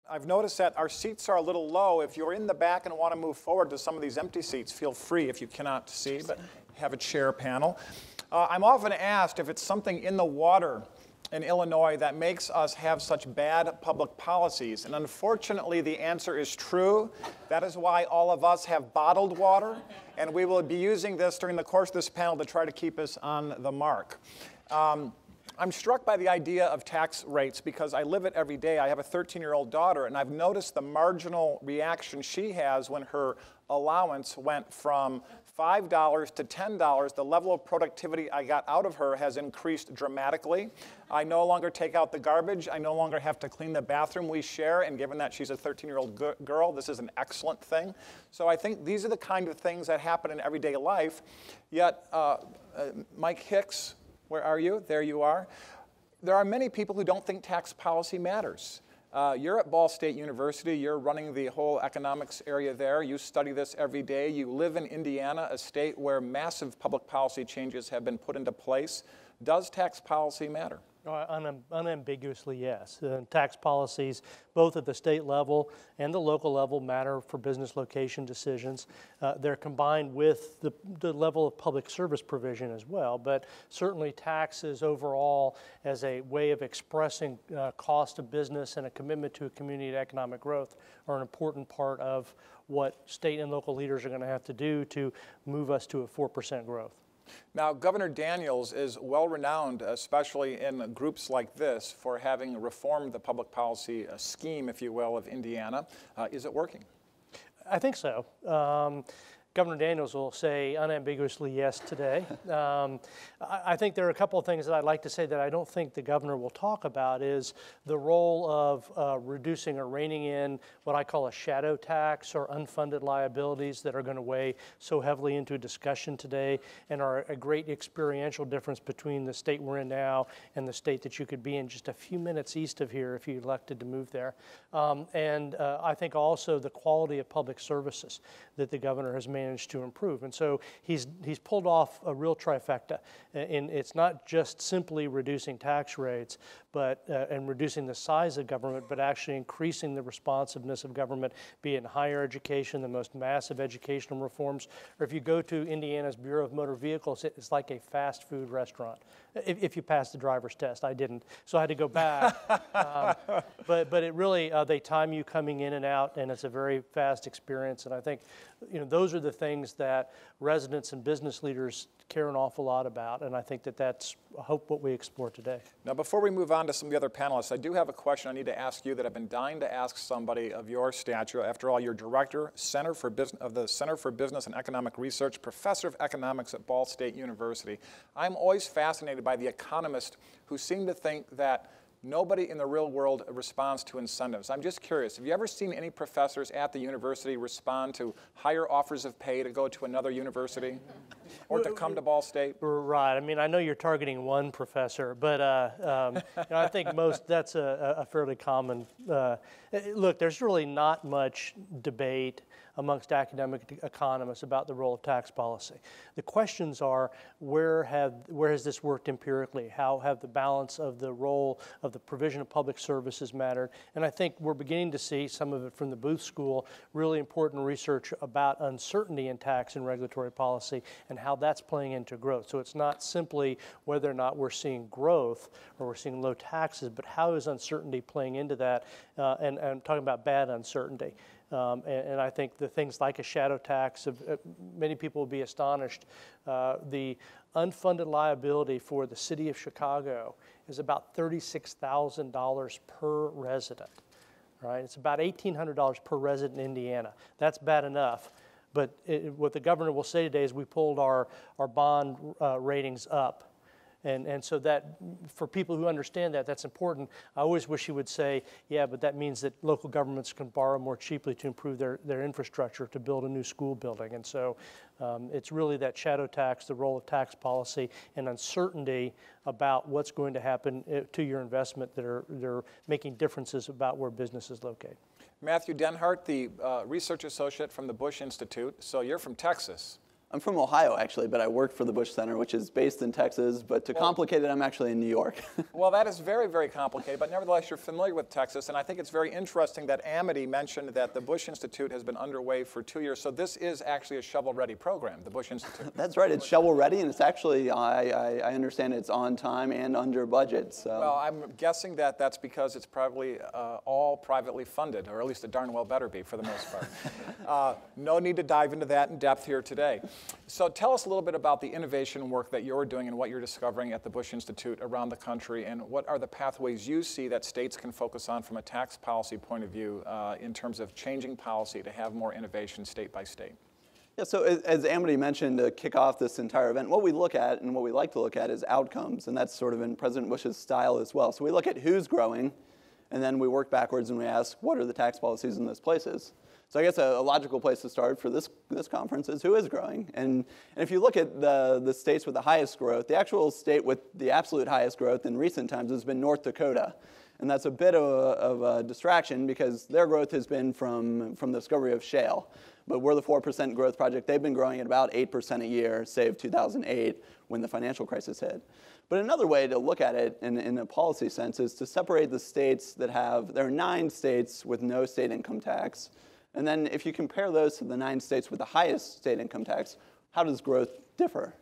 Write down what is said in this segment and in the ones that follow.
I've noticed that our seats are a little low. If you're in the back and want to move forward to some of these empty seats, feel free if you cannot see, but have a chair panel. I'm often asked if it's something in the water in Illinois that makes us have such bad public policies. And unfortunately, the answer is true. That is why all of us have bottled water, and we will be using this during the course of this panel to try to keep us on the mark. I'm struck by the idea of tax rates because I live it every day. I have a 13-year-old daughter, and I've noticed the marginal reaction she has when her allowance went from $5 to $10. The level of productivity I got out of her has increased dramatically. I no longer take out the garbage. I no longer have to clean the bathroom we share, and given that she's a 13-year-old girl, this is an excellent thing. So I think these are the kind of things that happen in everyday life. Yet, Mike Hicks, where are you? There you are. There are many people who don't think tax policy matters. You're at Ball State University. You're running the whole economics area there. You study this every day. You live in Indiana, a state where massive public policy changes have been put into place. Does tax policy matter? Unambiguously, yes. Tax policies, both at the state level and the local level, matter for business location decisions. They're combined with the level of public service provision as well, but certainly taxes overall as a way of expressing cost of business and a commitment to a community and economic growth are an important part of what state and local leaders are going to have to do to move us to a 4% growth. Now, Governor Daniels is well-renowned, especially in groups like this, for having reformed the public policy scheme, if you will, of Indiana. Is it working? I think so. Governor Daniels will say unambiguously yes today. I think there are a couple of things that I'd like to say that I don't think the governor will talk about is the role of reducing or reining in what I call a shadow tax or unfunded liabilities that are going to weigh so heavily into discussion today and are a great experiential difference between the state we're in now and the state that you could be in just a few minutes east of here if you elected to move there. I think also the quality of public services that the governor has managed to improve. And so he's pulled off a real trifecta. And it's not just simply reducing tax rates and reducing the size of government, but actually increasing the responsiveness of government, be it in higher education, the most massive educational reforms, or if you go to Indiana's Bureau of Motor Vehicles, it's like a fast food restaurant. If you pass the driver's test, I didn't, so I had to go back. But it really, they time you coming in and out, and it's a very fast experience. And I think, those are the things that residents and business leaders care an awful lot about, and I think that's, I hope, what we explore today. Now, before we move on to some of the other panelists, I do have a question I need to ask you that I've been dying to ask somebody of your stature. After all, you're director of the Center for Business and Economic Research, professor of economics at Ball State University. I'm always fascinated by the economists who seem to think that nobody in the real world responds to incentives. I'm just curious, have you ever seen any professors at the university respond to higher offers of pay to go to another university or to come to Ball State? Right. I mean, I know you're targeting one professor, but I think that's a fairly common. Look, there's really not much debate amongst academic economists about the role of tax policy. The questions are, where has this worked empirically? How have the balance of the role of the provision of public services mattered? And I think we're beginning to see some of it from the Booth School, really important research about uncertainty in tax and regulatory policy and how that's playing into growth. So it's not simply whether or not we're seeing growth or we're seeing low taxes, but how is uncertainty playing into that? And I'm talking about bad uncertainty. And I think the things like a shadow tax, many people will be astonished. The unfunded liability for the city of Chicago is about $36,000 per resident. Right? It's about $1,800 per resident in Indiana. That's bad enough. But what the governor will say today is we pulled our bond ratings up. And so that, for people who understand that, that's important. I always wish he would say, yeah, but that means that local governments can borrow more cheaply to improve their infrastructure, to build a new school building. And so it's really that shadow tax, the role of tax policy, and uncertainty about what's going to happen to your investment that are making differences about where business is located. Matthew Denhart, the research associate from the Bush Institute. So you're from Texas. I'm from Ohio, actually, but I work for the Bush Center, which is based in Texas. But to complicate it, I'm actually in New York. Well, that is very, very complicated. But nevertheless, you're familiar with Texas. And I think it's very interesting that Amity mentioned that the Bush Institute has been underway for 2 years. So this is actually a shovel-ready program, the Bush Institute. That's right. It's shovel-ready, and it's actually, I understand it's on time and under budget. So. Well, I'm guessing that that's because it's probably all privately funded, or at least it darn well better be for the most part. No need to dive into that in depth here today. So tell us a little bit about the innovation work that you're doing and what you're discovering at the Bush Institute around the country, and what are the pathways you see that states can focus on from a tax policy point of view in terms of changing policy to have more innovation state by state? Yeah, so as Amity mentioned, to kick off this entire event, what we look at and what we like to look at is outcomes, and that's sort of in President Bush's style as well. So we look at who's growing, and then we work backwards and we ask, what are the tax policies in those places? So I guess a logical place to start for this conference is who is growing. And if you look at the states with the highest growth, the actual state with the absolute highest growth in recent times has been North Dakota. And that's a bit of a distraction because their growth has been from the discovery of shale. But we're the 4% growth project. They've been growing at about 8% a year, save 2008 when the financial crisis hit. But another way to look at it in a policy sense is to separate the states that there are 9 states with no state income tax. And then if you compare those to the 9 states with the highest state income tax, how does growth differ?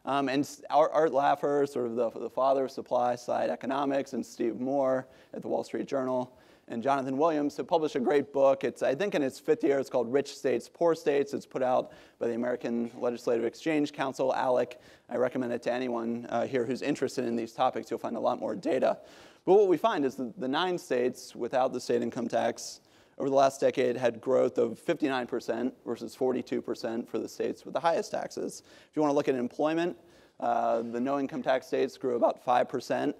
And Art Laffer, sort of the father of supply-side economics, and Steve Moore at the Wall Street Journal, and Jonathan Williams have published a great book. It's, I think, in its 5th year. It's called Rich States, Poor States. It's put out by the American Legislative Exchange Council, ALEC. I recommend it to anyone here who's interested in these topics. You'll find a lot more data. But what we find is that the 9 states without the state income tax over the last decade had growth of 59% versus 42% for the states with the highest taxes. If you want to look at employment, the no income tax states grew about 5%.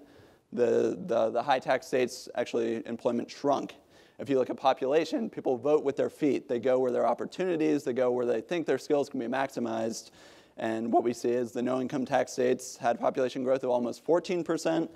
The high tax states, actually, employment shrunk. If you look at population, people vote with their feet. They go where there are opportunities. They go where they think their skills can be maximized. And what we see is the no income tax states had population growth of almost 14%,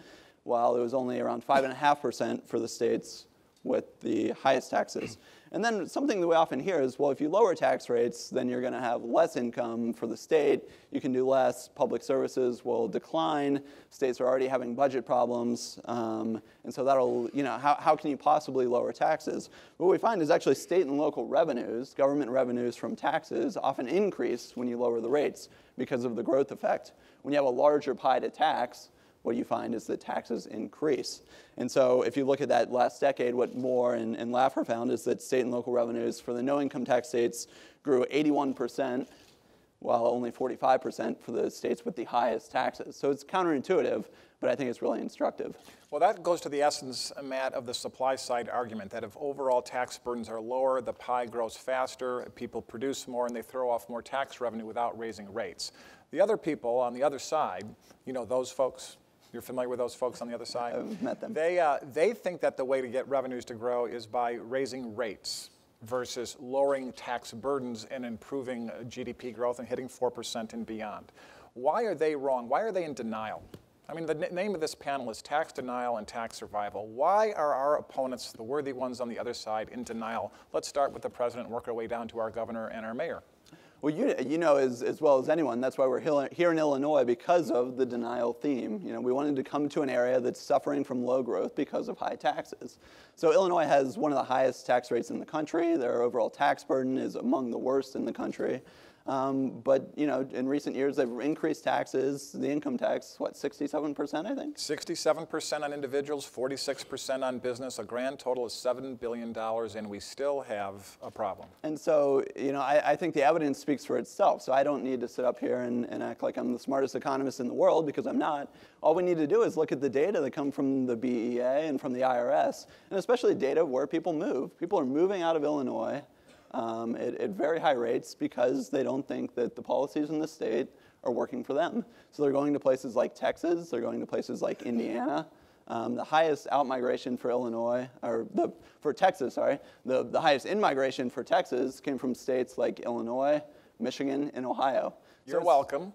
while it was only around 5.5% for the states with the highest taxes. And then something that we often hear is, well, if you lower tax rates, then you're going to have less income for the state. You can do less. Public services will decline. States are already having budget problems. And so that'll, how can you possibly lower taxes? What we find is actually state and local revenues, government revenues from taxes, often increase when you lower the rates because of the growth effect. When you have a larger pie to tax, what you find is that taxes increase. And so if you look at that last decade, what Moore and Laffer found is that state and local revenues for the no income tax states grew 81%, while only 45% for the states with the highest taxes. So it's counterintuitive, but I think it's really instructive. Well, that goes to the essence, Matt, of the supply side argument, that if overall tax burdens are lower, the pie grows faster, people produce more, and they throw off more tax revenue without raising rates. The other people on the other side, those folks, you're familiar with those folks on the other side? I've met them. They think that the way to get revenues to grow is by raising rates versus lowering tax burdens and improving GDP growth and hitting 4% and beyond. Why are they wrong? Why are they in denial? I mean, the name of this panel is Tax Denial and Tax Survival. Why are our opponents, the worthy ones on the other side, in denial? Let's start with the president and work our way down to our governor and our mayor. Well, you know as well as anyone, that's why we're here in Illinois, because of the denial theme. We wanted to come to an area that's suffering from low growth because of high taxes. So Illinois has one of the highest tax rates in the country. Their overall tax burden is among the worst in the country. But in recent years, they've increased taxes, the income tax, 67%, I think? 67% on individuals, 46% on business, a grand total of $7 billion, and we still have a problem. And so, I think the evidence speaks for itself. So I don't need to sit up here and act like I'm the smartest economist in the world, because I'm not. All we need to do is look at the data that come from the BEA and from the IRS, and especially data where people move. People are moving out of Illinois at very high rates because they don't think that the policies in the state are working for them. So they're going to places like Texas, they're going to places like Indiana. The highest out-migration for Texas, the highest in-migration for Texas came from states like Illinois, Michigan, and Ohio. You're welcome.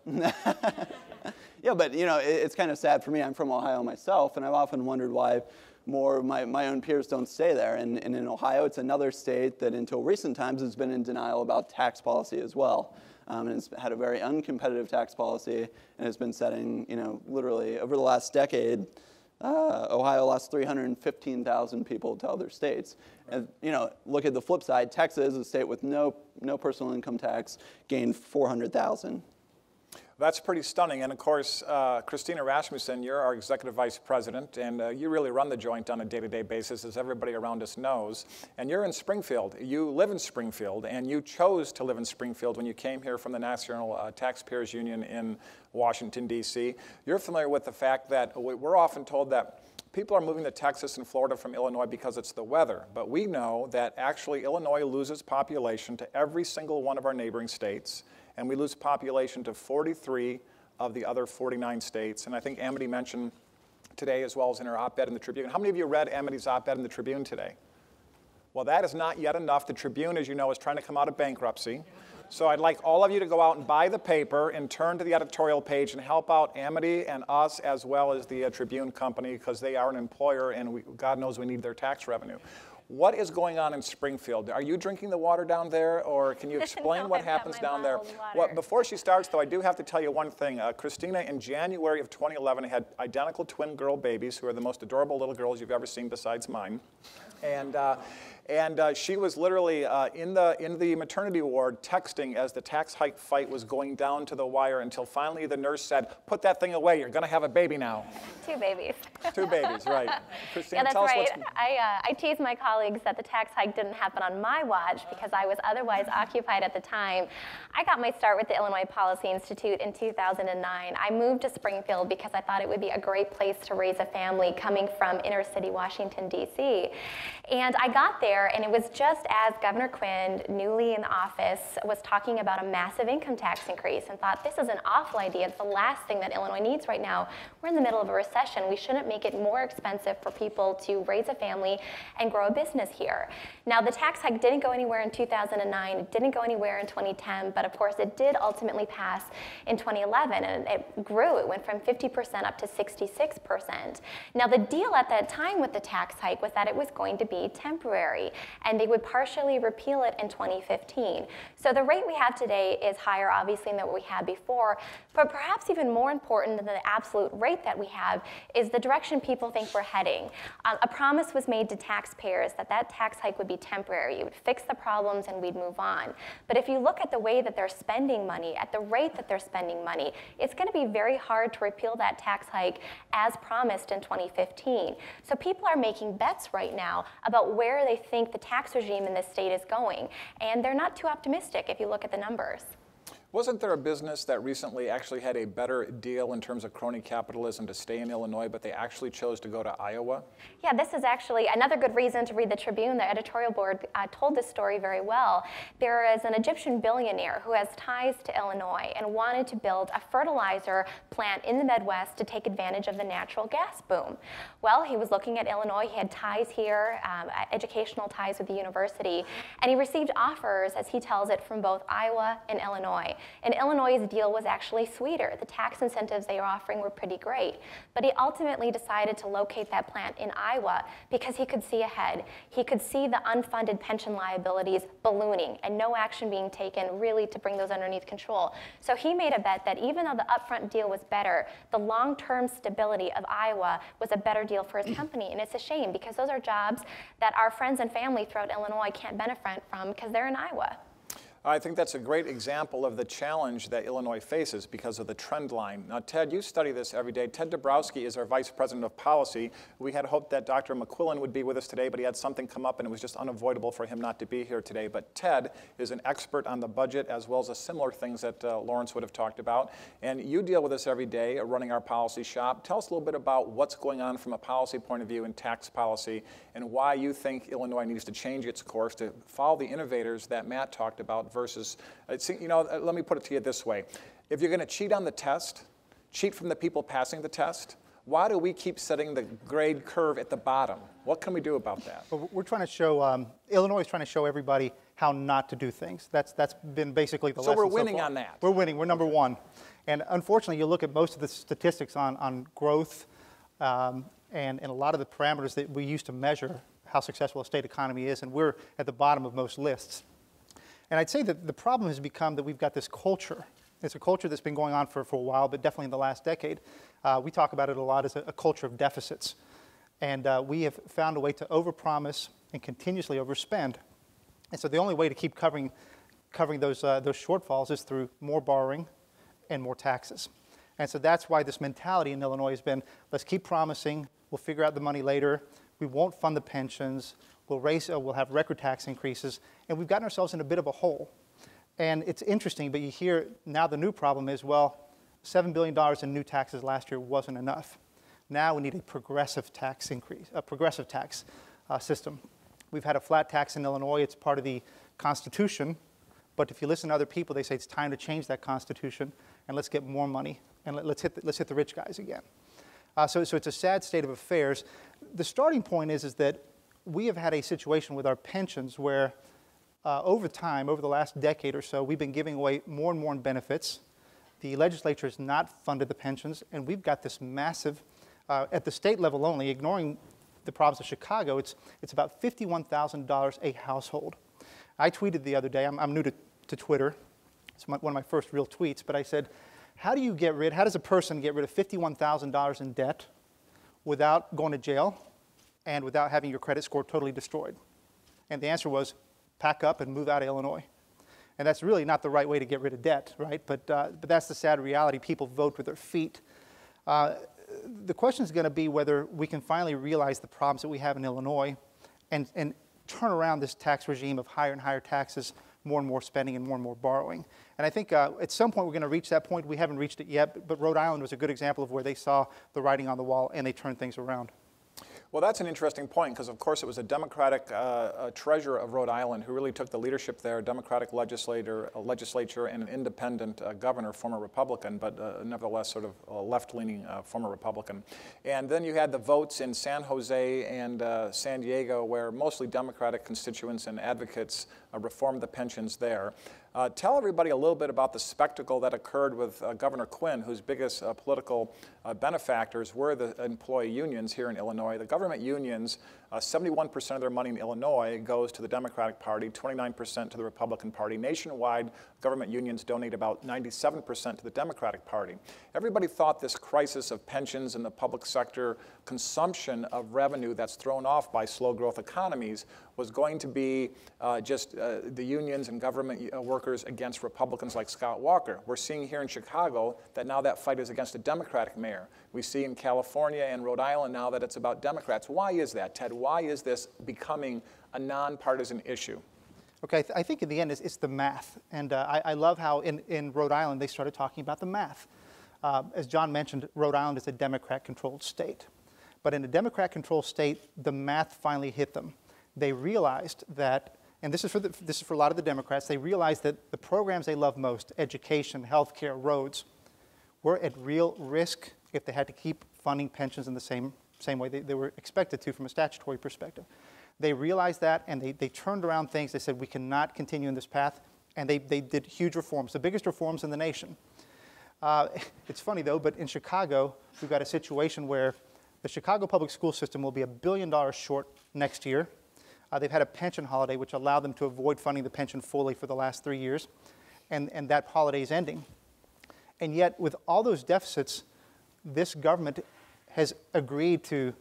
Yeah, but it's kind of sad for me. I'm from Ohio myself, and I've often wondered why more of my own peers don't stay there. And in Ohio, it's another state that until recent times has been in denial about tax policy as well. And it's had a very uncompetitive tax policy, and has been setting, literally over the last decade, Ohio lost 315,000 people to other states. And look at the flip side. Texas, a state with no personal income tax, gained 400,000. That's pretty stunning. And of course, Kristina Rasmussen, you're our executive vice president, and you really run the joint on a day-to-day basis, as everybody around us knows. And you're in Springfield. You live in Springfield, and you chose to live in Springfield when you came here from the National Taxpayers Union in Washington, D.C. You're familiar with the fact that we're often told that people are moving to Texas and Florida from Illinois because it's the weather. But we know that actually Illinois loses population to every single one of our neighboring states. And we lose population to 43 of the other 49 states. And I think Amity mentioned today, as well as in her op-ed in the Tribune. How many of you read Amity's op-ed in the Tribune today? Well, that is not yet enough. The Tribune, as you know, is trying to come out of bankruptcy. So I'd like all of you to go out and buy the paper and turn to the editorial page and help out Amity and us, as well as the Tribune company, because they are an employer, and God knows we need their tax revenue. What is going on in Springfield? Are you drinking the water down there, or can you explain No, what I've got happens my down there? bottled water. Well, before she starts, though, I do have to tell you one thing. Kristina, in January of 2011, had identical twin girl babies, who are the most adorable little girls you've ever seen besides mine. And she was literally in the maternity ward texting as the tax hike fight was going down to the wire, until finally the nurse said, "Put that thing away, you're going to have a baby now." 2 babies. 2 babies, right. Kristina, Yeah, that's tell us right. what's... I tease my colleagues that the tax hike didn't happen on my watch because I was otherwise occupied at the time. I got my start with the Illinois Policy Institute in 2009. I moved to Springfield because I thought it would be a great place to raise a family coming from inner city Washington, D.C. And I got there, and it was just as Governor Quinn, newly in office, was talking about a massive income tax increase, and thought, this is an awful idea. It's the last thing that Illinois needs right now. We're in the middle of a recession. We shouldn't make it more expensive for people to raise a family and grow a business here. Now, the tax hike didn't go anywhere in 2009. It didn't go anywhere in 2010, but of course, it did ultimately pass in 2011, and it grew. It went from 50% up to 66%. Now, the deal at that time with the tax hike was that it was going to be temporary, and they would partially repeal it in 2015. So the rate we have today is higher, obviously, than what we had before, but perhaps even more important than the absolute rate that we have is the direction people think we're heading. A promise was made to taxpayers that that tax hike would be temporary. It would fix the problems and we'd move on. But if you look at the way that they're spending money, at the rate that they're spending money, it's going to be very hard to repeal that tax hike as promised in 2015. So people are making bets right now about where they think the tax regime in this state is going, and they're not too optimistic if you look at the numbers. Wasn't there a business that recently actually had a better deal in terms of crony capitalism to stay in Illinois, but they actually chose to go to Iowa? Yeah, this is actually another good reason to read the Tribune. The editorial board told this story very well. There is an Egyptian billionaire who has ties to Illinois and wanted to build a fertilizer plant in the Midwest to take advantage of the natural gas boom. Well, he was looking at Illinois. He had ties here, educational ties with the university, and he received offers, as he tells it, from both Iowa and Illinois. And Illinois' deal was actually sweeter. The tax incentives they were offering were pretty great. But he ultimately decided to locate that plant in Iowa because he could see ahead. He could see the unfunded pension liabilities ballooning and no action being taken really to bring those underneath control. So he made a bet that even though the upfront deal was better, the long-term stability of Iowa was a better deal for his company. And it's a shame because those are jobs that our friends and family throughout Illinois can't benefit from because they're in Iowa. I think that's a great example of the challenge that Illinois faces because of the trend line. Now, Ted, you study this every day. Ted Dabrowski is our Vice President of Policy. We had hoped that Dr. McQuillan would be with us today, but he had something come up and it was just unavoidable for him not to be here today. But Ted is an expert on the budget as well as the similar things that Lawrence would have talked about. And you deal with this every day, running our policy shop. Tell us a little bit about what's going on from a policy point of view in tax policy and why you think Illinois needs to change its course to follow the innovators that Matt talked about versus, let me put it to you this way. If you're going to cheat on the test, cheat from the people passing the test, why do we keep setting the grade curve at the bottom? What can we do about that? Well, we're trying to show, Illinois is trying to show everybody how not to do things. That's been basically the lesson So so we're winning far. on that. We're winning. We're number one. And unfortunately, you look at most of the statistics on growth and a lot of the parameters that we use to measure how successful a state economy is, and we're at the bottom of most lists. And I'd say that the problem has become that we've got this culture. It's a culture that's been going on for a while, but definitely in the last decade. We talk about it a lot as a culture of deficits. And we have found a way to overpromise and continuously overspend. And so the only way to keep covering those shortfalls is through more borrowing and more taxes. And so that's why this mentality in Illinois has been, let's keep promising, we'll figure out the money later, we won't fund the pensions, we'll have record tax increases, and we've gotten ourselves in a bit of a hole. And it's interesting, but you hear now the new problem is, well, $7 billion in new taxes last year wasn't enough. Now we need a progressive tax increase, a progressive tax system. We've had a flat tax in Illinois. It's part of the Constitution. But if you listen to other people, they say it's time to change that Constitution and let's get more money and let's hit the rich guys again. So it's a sad state of affairs. The starting point is that we have had a situation with our pensions where over time, over the last decade or so, we've been giving away more and more in benefits. The legislature has not funded the pensions, and we've got this massive, at the state level only, ignoring the problems of Chicago, it's about $51,000 a household. I tweeted the other day, I'm new to Twitter, it's one of my first real tweets, but I said, how does a person get rid of $51,000 in debt without going to jail and without having your credit score totally destroyed? And the answer was, pack up and move out of Illinois. And that's really not the right way to get rid of debt, right? But that's the sad reality. People vote with their feet. The question is going to be whether we can finally realize the problems that we have in Illinois and turn around this tax regime of higher and higher taxes, more and more spending, and more and more borrowing. And I think at some point we're going to reach that point. We haven't reached it yet, but Rhode Island was a good example of where they saw the writing on the wall and they turned things around. Well, that's an interesting point because, of course, it was a Democratic treasurer of Rhode Island who really took the leadership there, a Democratic legislature and an independent governor, former Republican, but nevertheless sort of a left-leaning former Republican. And then you had the votes in San Jose and San Diego where mostly Democratic constituents and advocates reformed the pensions there. Tell everybody a little bit about the spectacle that occurred with Governor Quinn, whose biggest political benefactors were the employee unions here in Illinois. The government unions, 71% of their money in Illinois goes to the Democratic Party, 29% to the Republican Party. Nationwide, government unions donate about 97% to the Democratic Party. Everybody thought this crisis of pensions and the public sector consumption of revenue that's thrown off by slow growth economies was going to be just the unions and government workers against Republicans like Scott Walker. We're seeing here in Chicago that now that fight is against a Democratic mayor. We see in California and Rhode Island now that it's about Democrats. Why is that, Ted? Why is this becoming a nonpartisan issue? Okay, I think in the end it's the math. And I love how in Rhode Island they started talking about the math. As John mentioned, Rhode Island is a Democrat-controlled state. But in a Democrat-controlled state, the math finally hit them. They realized that, and this is for a lot of the Democrats, they realized that the programs they love most, education, healthcare, roads, were at real risk if they had to keep funding pensions in the same way they were expected to from a statutory perspective. They realized that, and they turned around things. They said, we cannot continue in this path, and they did huge reforms, the biggest reforms in the nation. It's funny, though, but in Chicago, we've got a situation where the Chicago public school system will be $1 billion short next year. They've had a pension holiday, which allowed them to avoid funding the pension fully for the last 3 years, and that holiday is ending. And yet, with all those deficits, this government has agreed to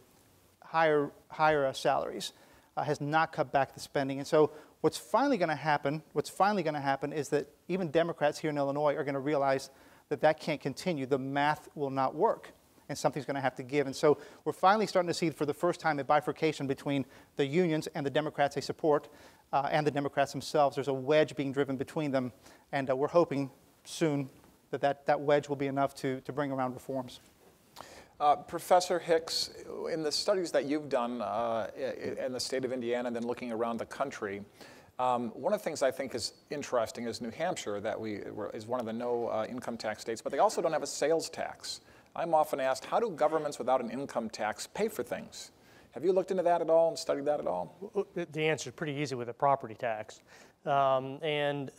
higher salaries, has not cut back the spending. And so what's finally going to happen is that even Democrats here in Illinois are going to realize that that can't continue. The math will not work, and something's going to have to give. And so we're finally starting to see for the first time a bifurcation between the unions and the Democrats they support and the Democrats themselves. There's a wedge being driven between them, and we're hoping soon that wedge will be enough to bring around reforms. Professor Hicks, in the studies that you've done in the state of Indiana and then looking around the country, one of the things I think is interesting is New Hampshire, that is one of the no income tax states, but they also don't have a sales tax. I'm often asked, how do governments without an income tax pay for things? Have you looked into that at all and studied that at all? The answer is pretty easy with a property tax. And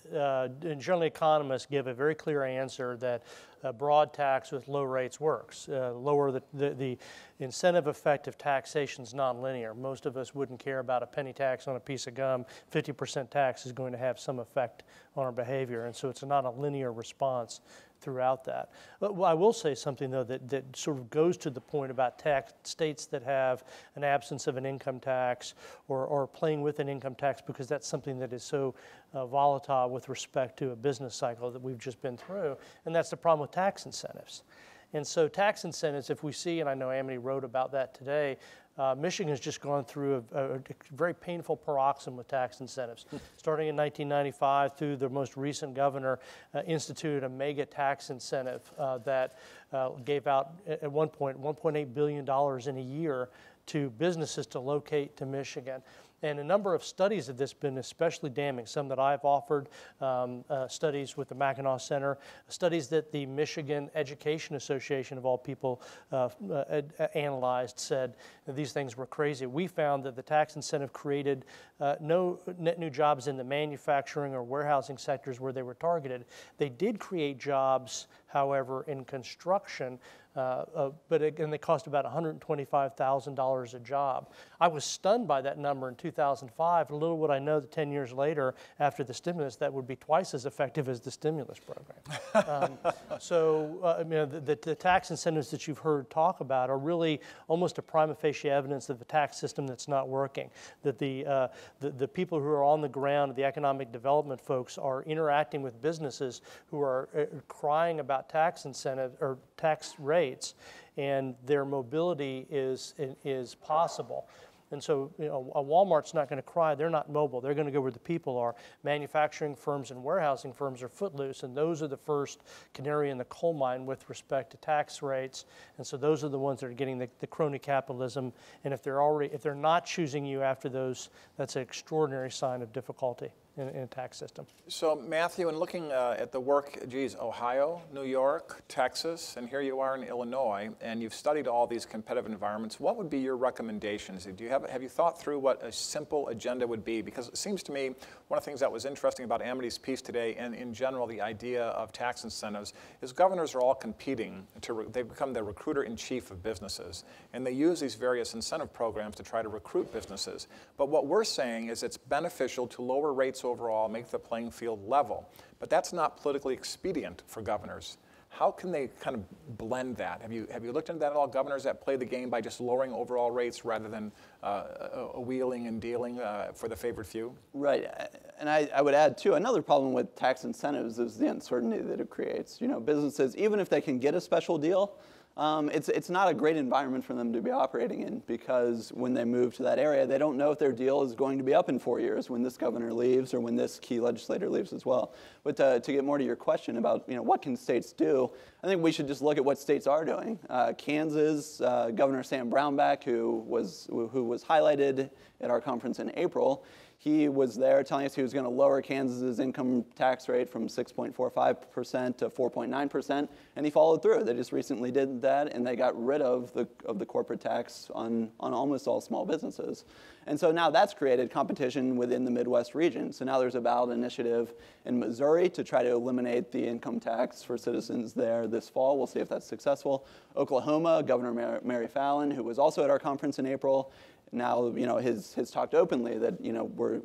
generally, economists give a very clear answer that a broad tax with low rates works. Lower the incentive effect of taxation is nonlinear. Most of us wouldn't care about a penny tax on a piece of gum. 50% tax is going to have some effect on our behavior, and so it's not a linear response throughout that. But I will say something, though, that sort of goes to the point about states that have an absence of an income tax or playing with an income tax, because that's something that is so volatile with respect to a business cycle that we've just been through, and that's the problem with tax incentives. And so tax incentives, if we see, and I know Amity wrote about that today, Michigan has just gone through a very painful paroxysm with tax incentives. Starting in 1995 through the most recent governor instituted a mega tax incentive that gave out at one point $1.8 billion in a year to businesses to locate to Michigan. And a number of studies of this have been especially damning, some that I've offered, studies with the Mackinac Center, studies that the Michigan Education Association, of all people, analyzed, said that these things were crazy. We found that the tax incentive created no net new jobs in the manufacturing or warehousing sectors where they were targeted. They did create jobs, however, in construction, but again, they cost about $125,000 a job. I was stunned by that number in 2005, and little would I know that 10 years later, after the stimulus, that would be twice as effective as the stimulus program. The tax incentives that you've heard talk about are really almost a prima facie evidence of a tax system that's not working, that the people who are on the ground, the economic development folks, are interacting with businesses who are crying about tax incentive or tax rates, and their mobility is possible. And so, a Walmart's not going to cry. They're not mobile. They're going to go where the people are. Manufacturing firms and warehousing firms are footloose, and those are the first canary in the coal mine with respect to tax rates. And so those are the ones that are getting the crony capitalism. And if they're not choosing you after those, that's an extraordinary sign of difficulty in a tax system. So Matthew, in looking at the work, Ohio, New York, Texas, and here you are in Illinois, and you've studied all these competitive environments, what would be your recommendations? Have you thought through what a simple agenda would be? Because it seems to me one of the things that was interesting about Amity's piece today, and in general the idea of tax incentives, is governors are all competing. They've become the recruiter-in-chief of businesses, and they use these various incentive programs to try to recruit businesses. But what we're saying is it's beneficial to lower rates overall, make the playing field level. But that's not politically expedient for governors. How can they kind of blend that? Have you looked into that at all? Governors that play the game by just lowering overall rates rather than wheeling and dealing for the favored few? Right, and I would add too, another problem with tax incentives is the uncertainty that it creates. Businesses, even if they can get a special deal, it's not a great environment for them to be operating in, because when they move to that area, they don't know if their deal is going to be up in 4 years when this governor leaves or when this key legislator leaves as well. But to get more to your question about what can states do, I think we should just look at what states are doing. Kansas, Governor Sam Brownback, who was highlighted at our conference in April, he was there telling us he was going to lower Kansas's income tax rate from 6.45% to 4.9%, and he followed through. They just recently did that, and they got rid of the corporate tax on almost all small businesses. And so now that's created competition within the Midwest region. So now there's a ballot initiative in Missouri to try to eliminate the income tax for citizens there this fall. We'll see if that's successful. Oklahoma, Governor Mary Fallin, who was also at our conference in April, now has talked openly that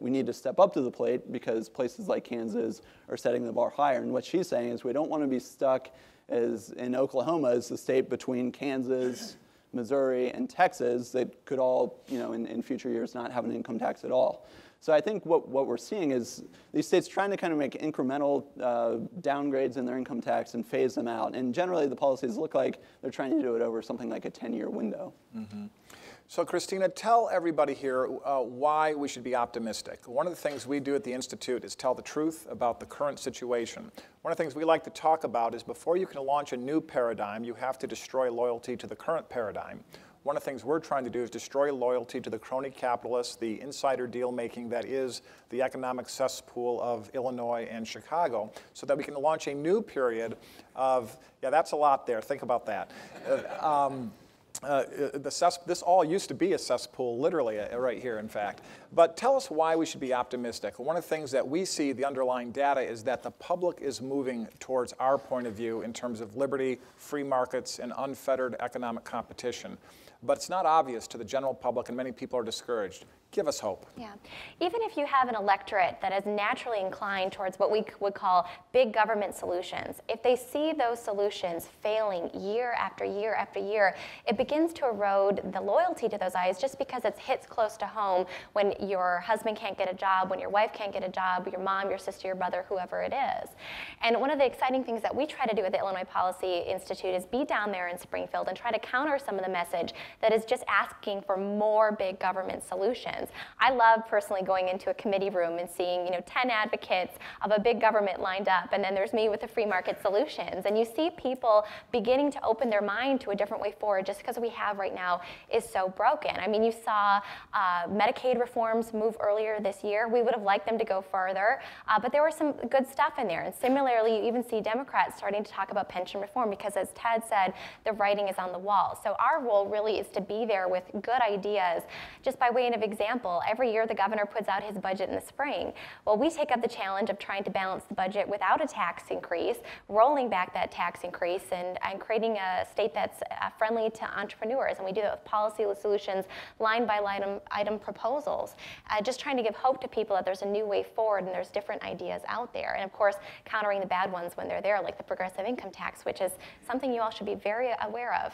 we need to step up to the plate because places like Kansas are setting the bar higher. And what she's saying is we don't want to be stuck as in Oklahoma as the state between Kansas, Missouri, and Texas that could all in future years not have an income tax at all. So I think what we're seeing is these states trying to kind of make incremental downgrades in their income tax and phase them out. And generally the policies look like they're trying to do it over something like a 10-year window. Mm-hmm. So Kristina, tell everybody here why we should be optimistic. One of the things we do at the Institute is tell the truth about the current situation. One of the things we like to talk about is before you can launch a new paradigm, you have to destroy loyalty to the current paradigm. One of the things we're trying to do is destroy loyalty to the crony capitalists, the insider deal making that is the economic cesspool of Illinois and Chicago, so that we can launch a new period of, that's a lot there, think about that. This all used to be a cesspool, literally, right here, in fact. But tell us why we should be optimistic. One of the things that we see, the underlying data, is that the public is moving towards our point of view in terms of liberty, free markets, and unfettered economic competition. But it's not obvious to the general public, and many people are discouraged. Give us hope. Yeah. Even if you have an electorate that is naturally inclined towards what we would call big government solutions, if they see those solutions failing year after year after year, it begins to erode the loyalty to those ideas just because it hits close to home when your husband can't get a job, when your wife can't get a job, your mom, your sister, your brother, whoever it is. And one of the exciting things that we try to do at the Illinois Policy Institute is be down there in Springfield and try to counter some of the message that is just asking for more big government solutions. I love personally going into a committee room and seeing 10 advocates of a big government lined up, and then there's me with the free market solutions. And you see people beginning to open their mind to a different way forward just because we have right now is so broken. I mean, you saw Medicaid reforms move earlier this year. We would have liked them to go further, but there was some good stuff in there. And similarly, you even see Democrats starting to talk about pension reform because, as Ted said, the writing is on the wall. So our role really is to be there with good ideas. Just by way of example, every year the governor puts out his budget in the spring. Well, we take up the challenge of trying to balance the budget without a tax increase, rolling back that tax increase, and creating a state that's friendly to entrepreneurs. And we do that with policy solutions, line by line item proposals, just trying to give hope to people that there's a new way forward and there's different ideas out there. And of course, countering the bad ones when they're there, like the progressive income tax, which is something you all should be very aware of.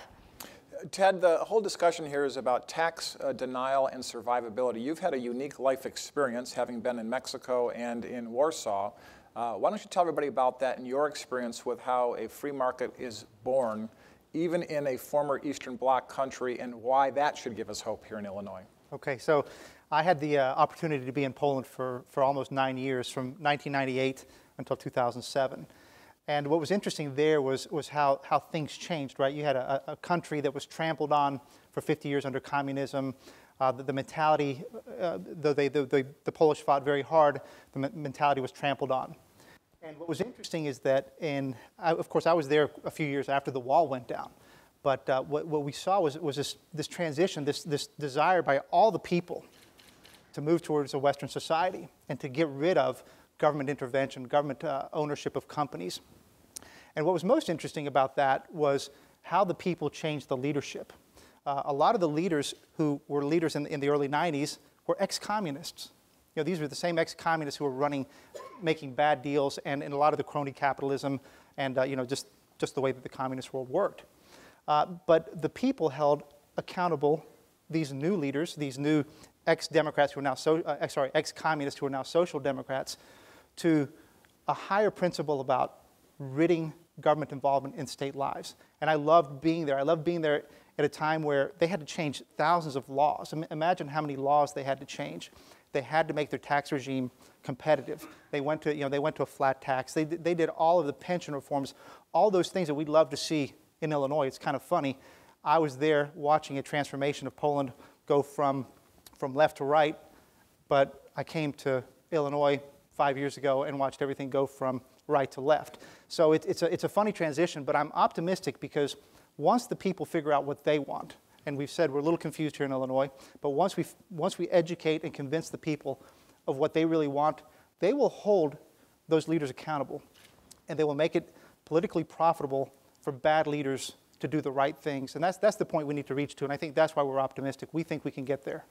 Ted, the whole discussion here is about tax denial and survivability. You've had a unique life experience, having been in Mexico and in Warsaw. Why don't you tell everybody about that and your experience with how a free market is born, even in a former Eastern Bloc country, and why that should give us hope here in Illinois? Okay, so I had the opportunity to be in Poland for almost 9 years, from 1998 until 2007. And what was interesting there was how things changed, right? You had a country that was trampled on for 50 years under communism. The mentality, though the Polish fought very hard, the mentality was trampled on. And what was interesting is that, of course, I was there a few years after the wall went down. But what we saw was this transition, this desire by all the people to move towards a Western society and to get rid of government intervention, government ownership of companies. And what was most interesting about that was how the people changed the leadership. A lot of the leaders who were leaders in the early 90s were ex-communists. These were the same ex-communists who were making bad deals and a lot of the crony capitalism and just the way that the communist world worked. But the people held accountable these new leaders, these new ex-Democrats who are now ex-communists who are now social democrats, to a higher principle about ridding government involvement in state lives. And I loved being there. I loved being there at a time where they had to change thousands of laws. Imagine how many laws they had to change. They had to make their tax regime competitive. They went to a flat tax. They did all of the pension reforms, all those things that we'd love to see in Illinois. It's kind of funny. I was there watching a transformation of Poland go from left to right, but I came to Illinois 5 years ago and watched everything go from right to left. So it's a funny transition, but I'm optimistic because once the people figure out what they want, and we've said we're a little confused here in Illinois, but once we educate and convince the people of what they really want, they will hold those leaders accountable, and they will make it politically profitable for bad leaders to do the right things. And that's the point we need to reach to, and I think that's why we're optimistic. We think we can get there.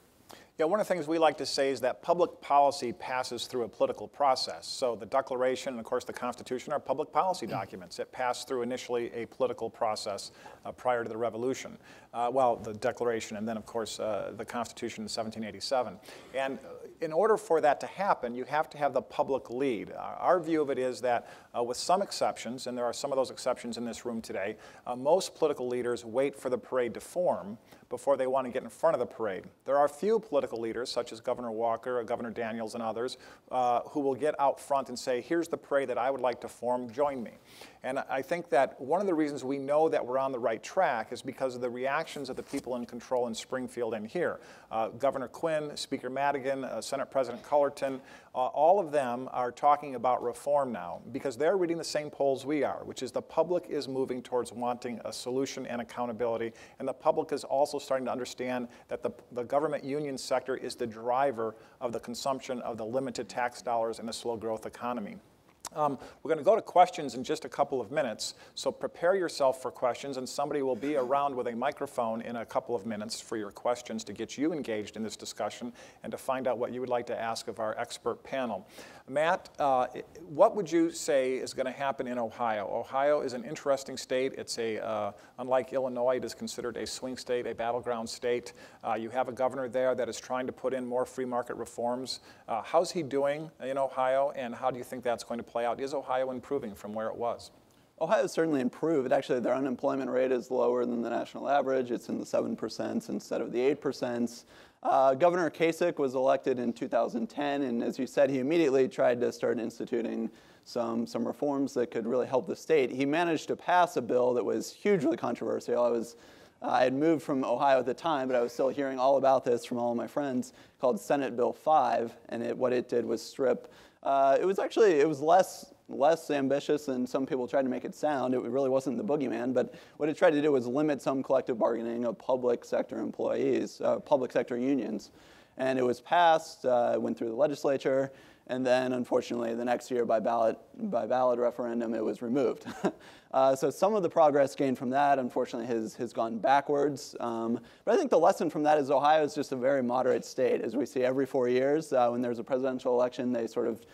Yeah, one of the things we like to say is that public policy passes through a political process. So the Declaration and, of course, the Constitution are public policy documents. It passed through initially a political process prior to the Revolution. The Declaration and then, of course, the Constitution in 1787. And in order for that to happen, you have to have the public lead. Our view of it is that with some exceptions, and there are some of those exceptions in this room today, most political leaders wait for the parade to form before they want to get in front of the parade. There are a few political leaders, such as Governor Walker, Governor Daniels, and others, who will get out front and say, here's the parade that I would like to form, join me. And I think that one of the reasons we know that we're on the right track is because of the reactions of the people in control in Springfield and here. Governor Quinn, Speaker Madigan, Senate President Cullerton, all of them are talking about reform now because they're reading the same polls we are, which is the public is moving towards wanting a solution and accountability, and the public is also starting to understand that the government union sector is the driver of the consumption of the limited tax dollars in a slow growth economy. We're going to go to questions in just a couple of minutes, so prepare yourself for questions, and somebody will be around with a microphone in a couple of minutes for your questions to get you engaged in this discussion and to find out what you would like to ask of our expert panel. Matt, what would you say is going to happen in Ohio? Ohio is an interesting state. It's unlike Illinois, it is considered a swing state, a battleground state. You have a governor there that is trying to put in more free market reforms. How's he doing in Ohio, and how do you think that's going to play out? Is Ohio improving from where it was? Ohio's certainly improved. Actually, their unemployment rate is lower than the national average. It's in the 7% instead of the 8%. Governor Kasich was elected in 2010, and as you said, he immediately tried to start instituting some reforms that could really help the state. He managed to pass a bill that was hugely controversial. I had moved from Ohio at the time, but I was still hearing all about this from all of my friends, called Senate Bill 5, and what it did was strip. It was less ambitious than some people tried to make it sound. It really wasn't the boogeyman, but what it tried to do was limit some collective bargaining of public sector employees, public sector unions. And it was passed, went through the legislature, and then unfortunately the next year by ballot referendum it was removed. So some of the progress gained from that unfortunately has gone backwards. But I think the lesson from that is Ohio is just a very moderate state. As we see every 4 years, when there's a presidential election, they sort of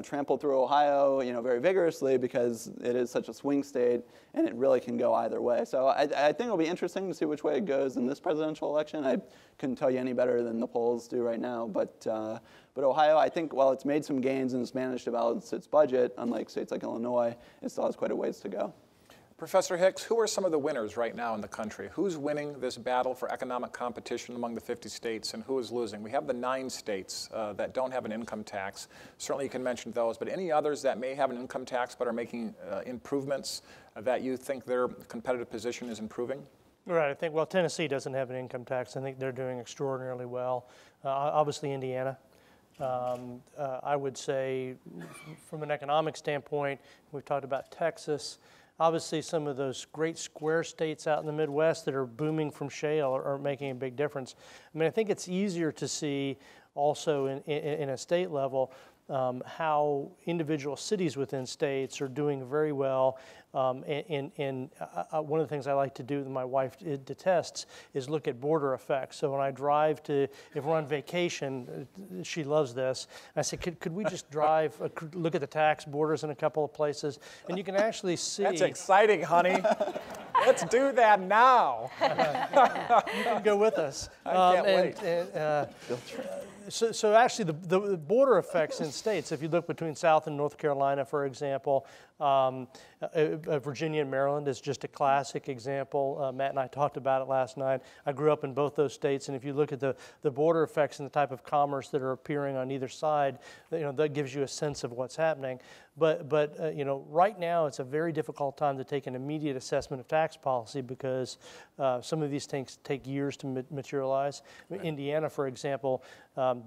trample through Ohio, very vigorously because it is such a swing state and it really can go either way. So I think it'll be interesting to see which way it goes in this presidential election. I couldn't tell you any better than the polls do right now, but Ohio, I think while it's made some gains and it's managed to balance its budget, unlike states like Illinois, it still has quite a ways to go. Professor Hicks, who are some of the winners right now in the country? Who's winning this battle for economic competition among the 50 states, and who is losing? We have the 9 states that don't have an income tax. Certainly you can mention those, but any others that may have an income tax but are making improvements that you think their competitive position is improving? Right. I think, well, Tennessee doesn't have an income tax. I think they're doing extraordinarily well. Obviously, Indiana. I would say from an economic standpoint, we've talked about Texas. Obviously, some of those great square states out in the Midwest that are booming from shale are making a big difference. I mean, I think it's easier to see also in a state level how individual cities within states are doing very well. One of the things I like to do that my wife detests is look at border effects. So when I drive if we're on vacation, she loves this. I say, could we just drive, look at the tax borders in a couple of places? And you can actually see. That's exciting, honey. Let's do that now. You can go with us. I can't wait. So actually, the border effects in states, if you look between South and North Carolina, for example, Virginia and Maryland is just a classic example. Matt and I talked about it last night. I grew up in both those states, and if you look at the border effects and the type of commerce that are appearing on either side, that gives you a sense of what's happening. But right now it's a very difficult time to take an immediate assessment of tax policy because some of these things take years to materialize. Right. Indiana, for example,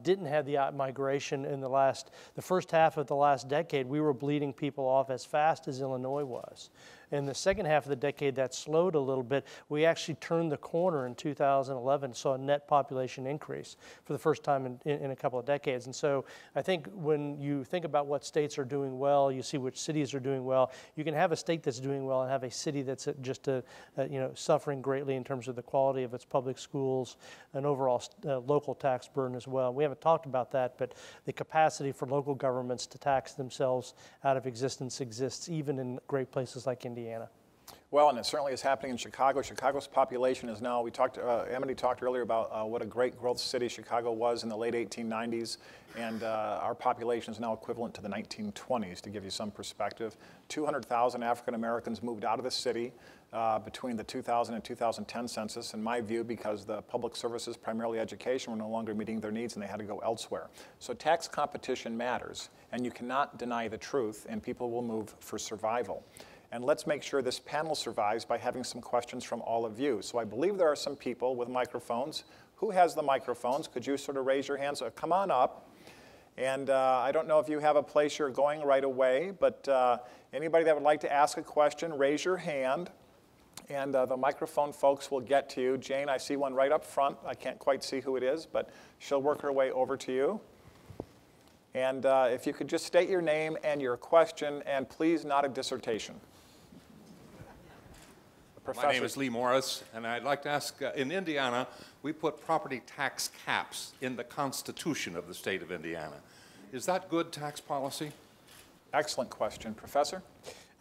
didn't have the migration in the first half of the last decade. We were bleeding people off as fast as Illinois was. In the second half of the decade, that slowed a little bit. We actually turned the corner in 2011, saw a net population increase for the first time in a couple of decades. And so I think when you think about what states are doing well, you see which cities are doing well. You can have a state that's doing well and have a city that's just suffering greatly in terms of the quality of its public schools and overall local tax burden as well. We haven't talked about that, but the capacity for local governments to tax themselves out of existence exists even in great places like Indiana. Well, and it certainly is happening in Chicago. Chicago's population is now, Amity talked earlier about what a great growth city Chicago was in the late 1890s, and our population is now equivalent to the 1920s, to give you some perspective. 200,000 African Americans moved out of the city. between the 2000 and 2010 census, in my view, because the public services, primarily education, were no longer meeting their needs and they had to go elsewhere. So tax competition matters, and you cannot deny the truth, and people will move for survival. And let's make sure this panel survives by having some questions from all of you. So I believe there are some people with microphones. Who has the microphones? Could you sort of raise your hands? Come on up. And I don't know if you have a place you're going right away, but anybody that would like to ask a question, raise your hand. And the microphone folks will get to you. Jane, I see one right up front. I can't quite see who it is, but she'll work her way over to you. And if you could just state your name and your question, and please not a dissertation. My name is Lee Morris, and I'd like to ask, in Indiana, we put property tax caps in the Constitution of the state of Indiana. Is that good tax policy? Excellent question. Professor?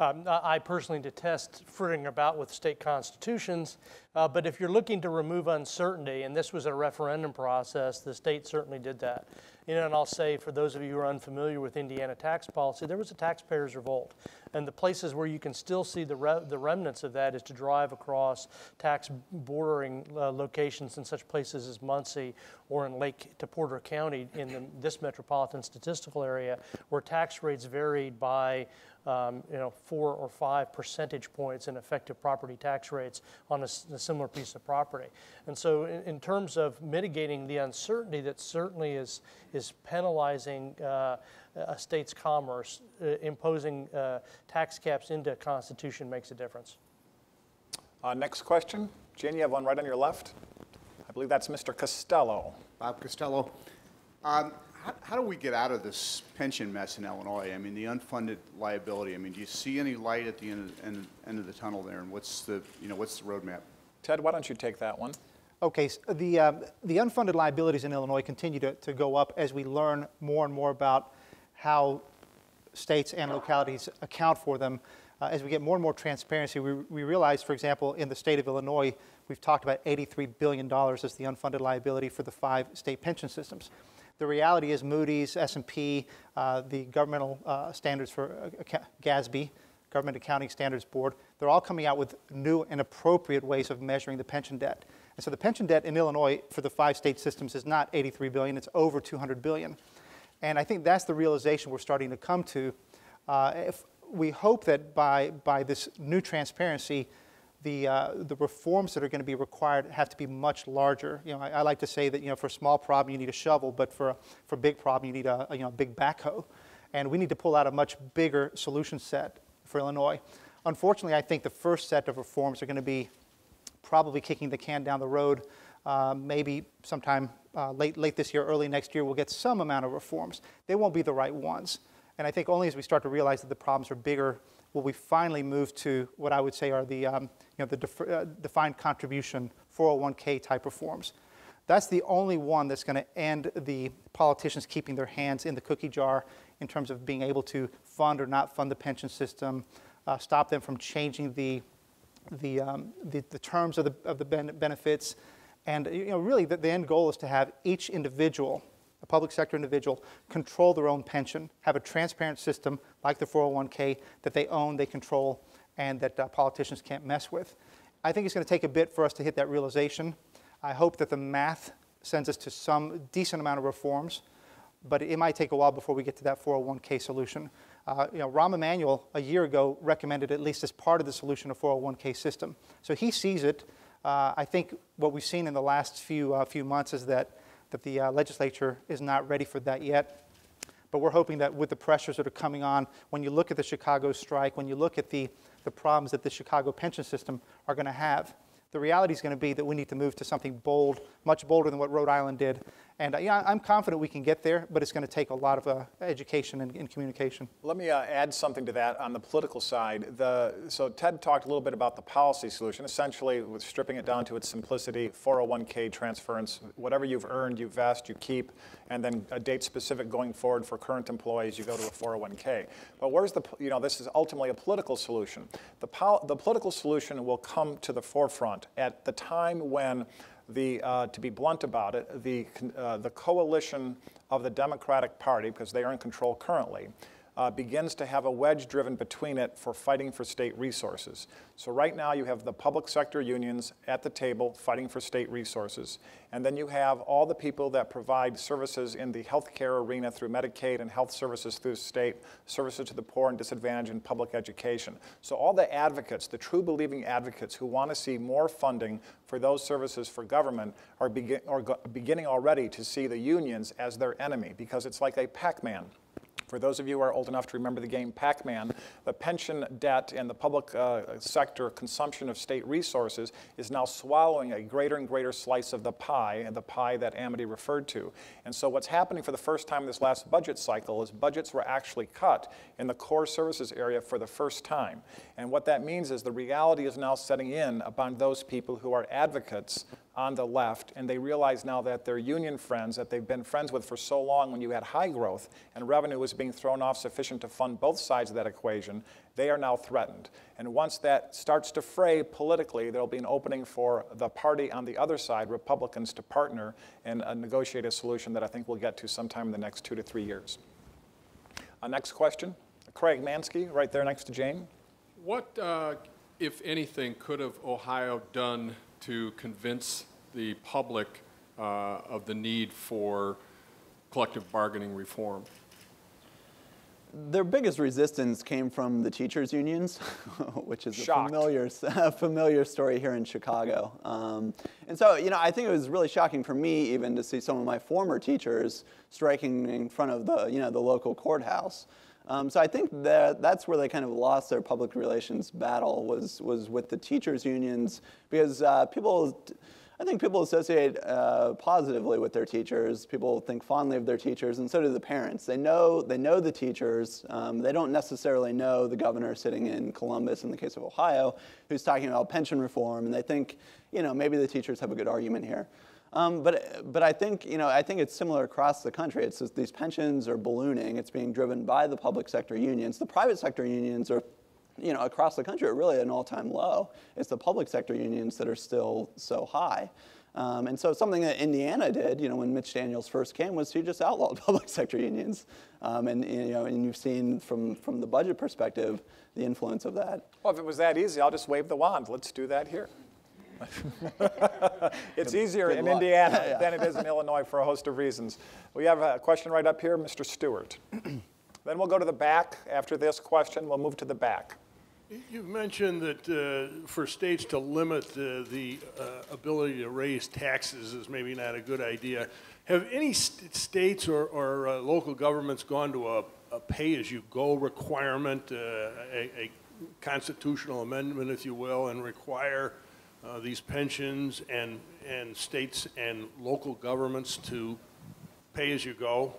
I personally detest frittering about with state constitutions, but if you're looking to remove uncertainty, and this was a referendum process, the state certainly did that. You know, and I'll say, for those of you who are unfamiliar with Indiana tax policy, there was a taxpayers' revolt. And the places where you can still see the remnants of that is to drive across tax bordering locations in such places as Muncie or in Lake to Porter County in this metropolitan statistical area, where tax rates varied by 4 or 5 percentage points in effective property tax rates on a similar piece of property. And so in terms of mitigating the uncertainty that certainly is penalizing a state's commerce, imposing tax caps into a constitution makes a difference. Next question. Jane, you have one right on your left. I believe that's Mr. Costello. Bob Costello. How do we get out of this pension mess in Illinois? I mean, the unfunded liability. I mean, do you see any light at the end of the tunnel there? And what's the roadmap? Ted, why don't you take that one? Okay, so the unfunded liabilities in Illinois continue to go up as we learn more and more about how states and localities account for them. As we get more and more transparency, we realize, for example, in the state of Illinois, we've talked about $83 billion as the unfunded liability for the 5 state pension systems. The reality is Moody's, S&P, the governmental standards for GASB, Government Accounting Standards Board, they're all coming out with new and appropriate ways of measuring the pension debt. And so the pension debt in Illinois for the 5 state systems is not $83 billion, it's over $200 billion. And I think that's the realization we're starting to come to. If we hope that by this new transparency, the reforms that are going to be required have to be much larger. You know, I like to say that, for a small problem you need a shovel, but for a big problem you need a big backhoe. And we need to pull out a much bigger solution set for Illinois. Unfortunately, I think the first set of reforms are going to be probably kicking the can down the road. Maybe sometime late this year, early next year, we'll get some amount of reforms. They won't be the right ones. And I think only as we start to realize that the problems are bigger will we finally move to what I would say are the defined contribution 401k type reforms. That's the only one that's going to end the politicians keeping their hands in the cookie jar in terms of being able to fund or not fund the pension system, stop them from changing the terms of the benefits. And really the end goal is to have each individual, a public sector individual, control their own pension, have a transparent system like the 401k that they own, they control, and that politicians can't mess with. I think it's going to take a bit for us to hit that realization. I hope that the math sends us to some decent amount of reforms, but it might take a while before we get to that 401k solution. Rahm Emanuel, a year ago, recommended at least as part of the solution a 401k system. So he sees it. I think what we've seen in the last few months is that the legislature is not ready for that yet. But we're hoping that with the pressures that are coming on, when you look at the Chicago strike, when you look at the problems that the Chicago pension system are going to have, the reality is going to be that we need to move to something bold, much bolder than what Rhode Island did. And I'm confident we can get there, but it's going to take a lot of education and communication. Let me add something to that on the political side. So Ted talked a little bit about the policy solution, essentially with stripping it down to its simplicity, 401k transference, whatever you've earned, you vest, you keep, and then a date specific going forward for current employees, you go to a 401k. But where's this is ultimately a political solution. The political solution will come to the forefront at the time when to be blunt about it, the coalition of the Democratic Party, because they are in control currently, begins to have a wedge driven between it for fighting for state resources. So right now you have the public sector unions at the table fighting for state resources, and then you have all the people that provide services in the healthcare arena through Medicaid and health services through state, services to the poor and disadvantaged, and public education. So all the advocates, the true believing advocates who want to see more funding for those services for government are beginning already to see the unions as their enemy, because it's like a Pac-Man. For those of you who are old enough to remember the game Pac-Man, the pension debt and the public sector consumption of state resources is now swallowing a greater and greater slice of the pie, and the pie that Amity referred to. And so what's happening for the first time in this last budget cycle is budgets were actually cut in the core services area for the first time. And what that means is the reality is now setting in upon those people who are advocates on the left, and they realize now that their union friends that they've been friends with for so long when you had high growth and revenue was being thrown off sufficient to fund both sides of that equation, they are now threatened. And once that starts to fray politically, there'll be an opening for the party on the other side, Republicans, to partner and negotiate a solution that I think we'll get to sometime in the next 2 to 3 years. Next question, Craig Mansky, right there next to Jane. What, if anything, could have Ohio done to convince the public of the need for collective bargaining reform? Their biggest resistance came from the teachers' unions, which is a familiar story here in Chicago. And so, you know, I think it was really shocking for me even to see some of my former teachers striking in front of the, you know, the local courthouse. So I think that's where they kind of lost their public relations battle was with the teachers' unions, because I think people associate positively with their teachers. People think fondly of their teachers, and so do the parents. They know the teachers. They don't necessarily know the governor sitting in Columbus, in the case of Ohio, who's talking about pension reform, and they think, you know, maybe the teachers have a good argument here. But I think, you know, I think it's similar across the country. It's just these pensions are ballooning. It's being driven by the public sector unions. The private sector unions are, you know, across the country are really at an all-time low. It's the public sector unions that are still so high. And so something that Indiana did, you know, when Mitch Daniels first came, was he just outlawed public sector unions. And you know, and you've seen from the budget perspective the influence of that. Well, if it was that easy, I'll just wave the wand. Let's do that here. It's easier in Indiana than it is in Illinois for a host of reasons. We have a question right up here, Mr. Stewart. Then we'll go to the back. After this question, we'll move to the back. You've mentioned that for states to limit the ability to raise taxes is maybe not a good idea. Have any states or local governments gone to a pay-as-you-go requirement, a constitutional amendment, if you will, and require these pensions and states and local governments to pay as you go?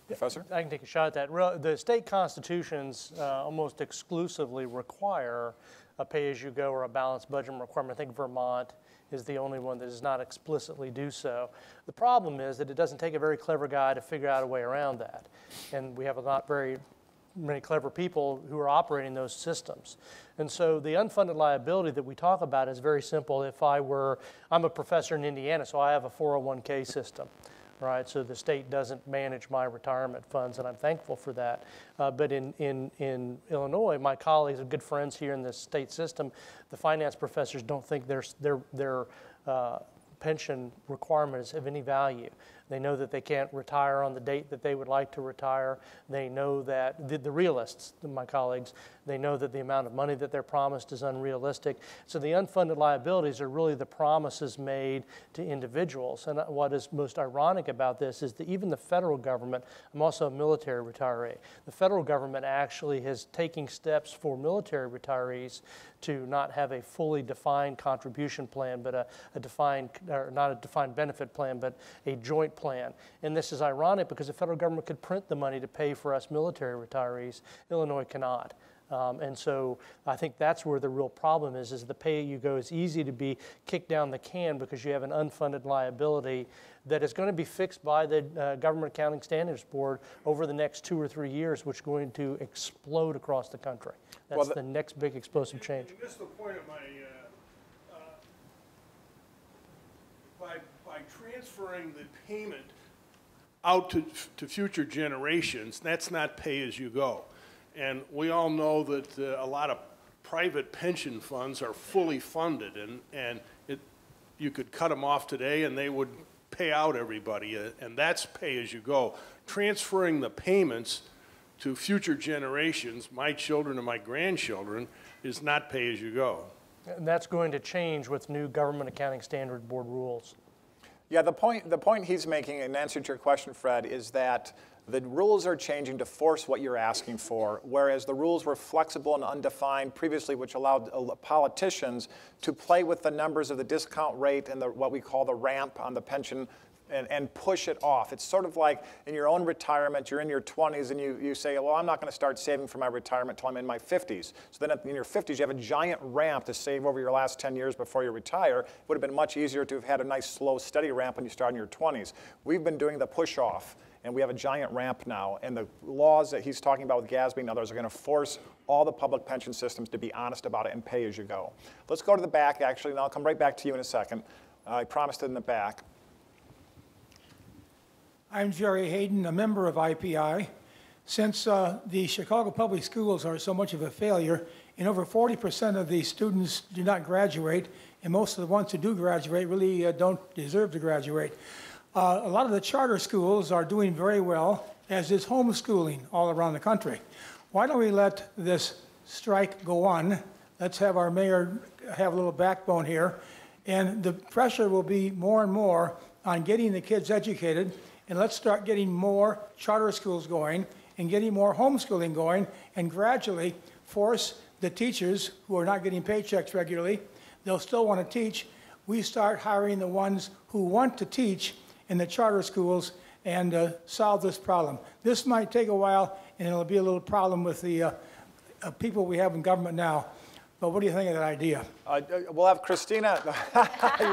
Professor? I can take a shot at that. The state constitutions almost exclusively require a pay-as-you-go or a balanced budget requirement. I think Vermont is the only one that does not explicitly do so. The problem is that it doesn't take a very clever guy to figure out a way around that. And we have not very many clever people who are operating those systems. And so the unfunded liability that we talk about is very simple. I'm a professor in Indiana, so I have a 401k system, right? So the state doesn't manage my retirement funds, and I'm thankful for that. But in Illinois, my colleagues and good friends here in the state system, the finance professors don't think their pension requirements have any value. They know that they can't retire on the date that they would like to retire. They know that, the realists, my colleagues, they know that the amount of money that they're promised is unrealistic. So the unfunded liabilities are really the promises made to individuals. And what is most ironic about this is that even the federal government, I'm also a military retiree, the federal government actually is taking steps for military retirees to not have a fully defined contribution plan, but a defined, or not a defined benefit plan, but a joint plan. And this is ironic because the federal government could print the money to pay for us military retirees. Illinois cannot. And so I think that's where the real problem is the pay-as-you-go is easy to be kicked down the can because you have an unfunded liability that is going to be fixed by the Government Accounting Standards Board over the next 2 or 3 years, which is going to explode across the country. That's the next big explosive change. And this is the point of my, by transferring the payment out to future generations, that's not pay as you go. And we all know that a lot of private pension funds are fully funded, and you could cut them off today and they would pay out everybody, and that's pay as you go. Transferring the payments to future generations, my children and my grandchildren, is not pay as you go. And that's going to change with new Government Accounting Standard Board rules. Yeah, the point he's making, in answer to your question, Fred, is that the rules are changing to force what you're asking for, whereas the rules were flexible and undefined previously, which allowed politicians to play with the numbers of the discount rate and what we call the ramp on the pension and push it off. It's sort of like in your own retirement, you're in your 20s and you say, well, I'm not going to start saving for my retirement until I'm in my 50s. So then in your 50s, you have a giant ramp to save over your last 10 years before you retire. It would have been much easier to have had a nice, slow, steady ramp when you start in your 20s. We've been doing the push off, and we have a giant ramp now. And the laws that he's talking about with GASB and others are going to force all the public pension systems to be honest about it and pay as you go. Let's go to the back, actually, and I'll come right back to you in a second. I promised it in the back. I'm Jerry Hayden, a member of IPI. Since the Chicago Public Schools are so much of a failure, and over 40% of the students do not graduate, and most of the ones who do graduate really don't deserve to graduate. A lot of the charter schools are doing very well, as is homeschooling all around the country. Why don't we let this strike go on? Let's have our mayor have a little backbone here, and the pressure will be more and more on getting the kids educated. And let's start getting more charter schools going and getting more homeschooling going, and gradually force the teachers who are not getting paychecks regularly, they'll still want to teach. We start hiring the ones who want to teach in the charter schools and solve this problem. This might take a while, and it'll be a little problem with the people we have in government now. But what do you think of that idea? We'll have Kristina.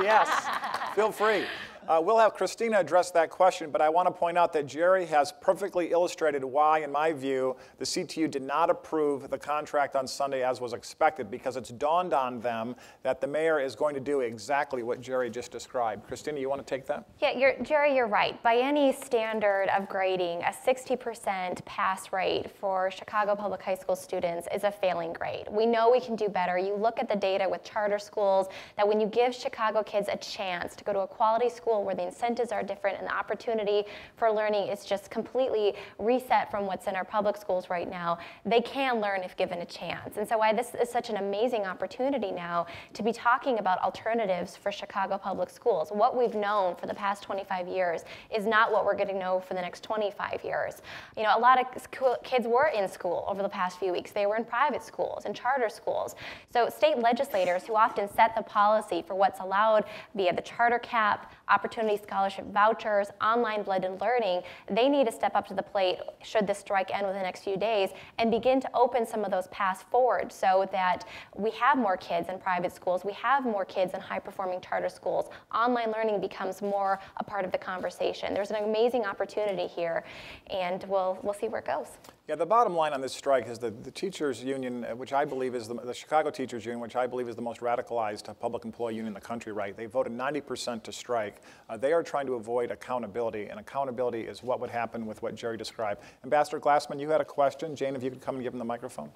Yes, feel free. We'll have Kristina address that question, but I want to point out that Jerry has perfectly illustrated why, in my view, the CTU did not approve the contract on Sunday as was expected, because it's dawned on them that the mayor is going to do exactly what Jerry just described. Kristina, you want to take that? Yeah, Jerry, you're right. By any standard of grading, a 60% pass rate for Chicago Public High School students is a failing grade. We know we can do better. You look at the data with charter schools, that when you give Chicago kids a chance to go to a quality school where the incentives are different and the opportunity for learning is just completely reset from what's in our public schools right now, they can learn if given a chance. And so why this is such an amazing opportunity now to be talking about alternatives for Chicago public schools. What we've known for the past 25 years is not what we're going to know for the next 25 years. You know, a lot of kids were in school over the past few weeks. They were in private schools and charter schools. So state legislators who often set the policy for what's allowed via the charter cap, opportunity scholarship vouchers, online blended learning, they need to step up to the plate should this strike end within the next few days and begin to open some of those paths forward so that we have more kids in private schools, we have more kids in high-performing charter schools. Online learning becomes more a part of the conversation. There's an amazing opportunity here, and we'll see where it goes. Yeah, the bottom line on this strike is that the teachers union, which I believe is the Chicago Teachers Union, which I believe is the most radicalized public employee union in the country, right? They voted 90% to strike. They are trying to avoid accountability, and accountability is what would happen with what Jerry described. Ambassador Glassman, you had a question. Jane, if you could come and give him the microphone.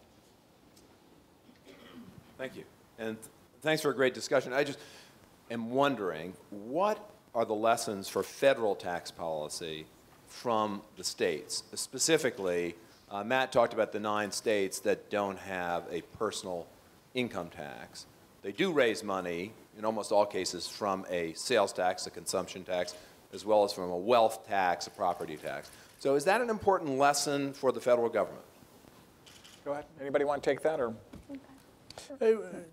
Thank you. And thanks for a great discussion. I just am wondering, what are the lessons for federal tax policy from the states? Specifically, Matt talked about the 9 states that don't have a personal income tax. They do raise money, in almost all cases, from a sales tax, a consumption tax, as well as from a wealth tax, a property tax. So is that an important lesson for the federal government? Go ahead. Anybody want to take that? Or?